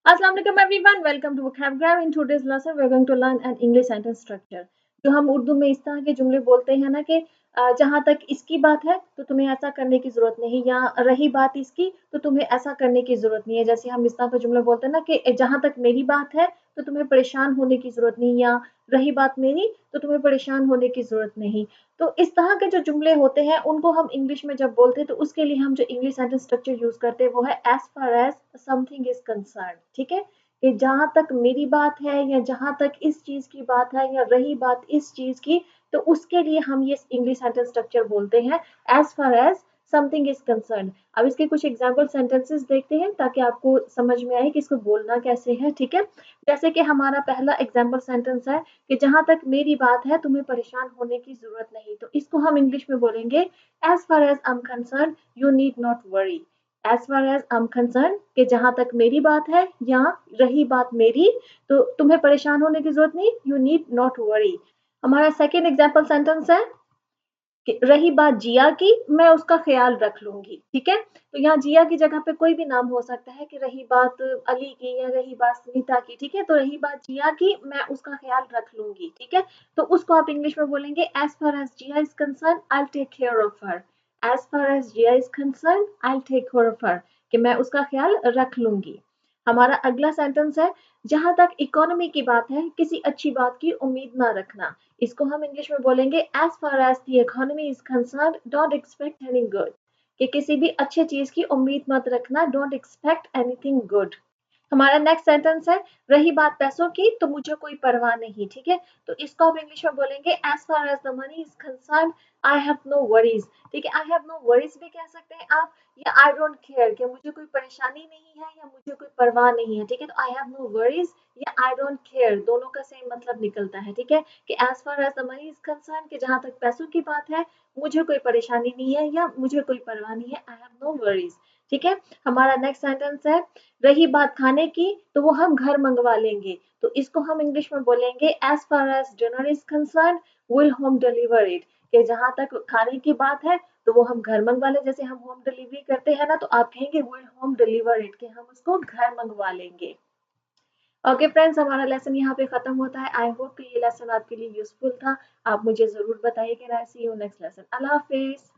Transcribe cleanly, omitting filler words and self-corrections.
Assalamu alaikum everyone, welcome to Vocabulary. In today's lesson we're going to learn an English sentence structure. जो हम उर्दू में इस तरह के जुमले बोलते हैं ना कि जहाँ तक इसकी बात है तो तुम्हें ऐसा करने की ज़रूरत नहीं, या रही बात इसकी तो तुम्हें ऐसा करने की ज़रूरत नहीं है। जैसे हम इस तरह का जुमला बोलते हैं ना कि जहाँ तक मेरी बात है तो तुम्हें परेशान होने की ज़रूरत नहीं, या रही बात मेरी तो तुम्हें परेशान होने की ज़रूरत नहीं। तो इस तरह के जो जुमले होते हैं उनको हम इंग्लिश में जब बोलते हैं तो उसके लिए हम जो इंग्लिश सेंटेंस स्ट्रक्चर यूज़ करते हैं वो है as far as something is concerned. ठीक है? कि जहाँ तक मेरी बात है या जहाँ तक इस चीज़ की बात है या रही बात इस चीज़ की, तो उसके लिए हम ये इंग्लिश सेंटेंस स्ट्रक्चर बोलते हैं as far as something is concerned. अब इसके कुछ एग्जांपल सेंटेंसेस देखते हैं ताकि आपको समझ में आए कि इसको बोलना कैसे है, ठीक है? जैसे कि हमारा पहला एग्जांपल सेंटेंस है कि जहाँ तक मेरी बात है तुम्हें परेशान होने की ज़रूरत नहीं। तो इसको हम इंग्लिश में बोलेंगे as far as I am concerned you need not worry. As far as I am concerned कि जहाँ तक मेरी बात है या रही बात मेरी तो तुम्हें परेशान होने की ज़रूरत नहीं, यू नीड नॉट वरी। हमारा सेकंड एग्जांपल सेंटेंस है कि रही बात जिया की, मैं उसका ख्याल रख लूंगी। ठीक है? तो यहाँ जिया की जगह पे कोई भी नाम हो सकता है कि रही बात अली की या रही बात सुनीता की। ठीक है? तो रही बात जिया की, मैं उसका ख्याल रख लूंगी। ठीक है? तो उसको आप इंग्लिश में बोलेंगे as far as Jiya is concern I take care of her. As far as Jiya is concern I take care of her, कि मैं उसका ख्याल रख लूंगी। हमारा अगला सेंटेंस है जहां तक इकोनॉमी की बात है किसी अच्छी बात की उम्मीद ना रखना। इसको हम इंग्लिश में बोलेंगे as far as the economy is concern don't expect any good, कि किसी भी अच्छे चीज की उम्मीद मत रखना, डोंट एक्सपेक्ट एनीथिंग गुड। हमारा नेक्स्ट सेंटेंस है रही बात पैसों की तो मुझे कोई परवाह नहीं। ठीक है? तो इसको आप इंग्लिश में बोलेंगे as far as the money is concern I have no worries. ठीक है? आई हैव नो वरीज भी कह सकते हैं आप, या आई डोंट केयर कि मुझे कोई परेशानी नहीं है या मुझे कोई परवाह नहीं है। ठीक है? तो आई हैव नो वरीज या आई डोंट केयर दोनों का सेम मतलब निकलता है। ठीक है? कि as far as the money is concern कि जहां तक पैसों की बात है मुझे कोई परेशानी नहीं है या मुझे कोई परवाह नहीं है, आई हैव नो वरीज। ठीक है? हमारा नेक्स्ट सेंटेंस है रही बात खाने की तो वो हम घर मंगवा लेंगे। तो इसको हम इंग्लिश में बोलेंगे as far as dinner is concern will home deliver it, कि जहां तक खाने की बात है तो वो हम घर मंगवा लें। जैसे हम होम डिलीवरी करते हैं ना, तो आप कहेंगे विल होम डिलीवर इट, कि हम उसको घर मंगवा लेंगे। ओके फ्रेंड्स, हमारा लेसन यहाँ पे खत्म होता है। आई होप कि ये लेसन आपके लिए यूजफुल था। आप मुझे जरूर बताइएगा। See you next lesson. अल्लाह हाफिज।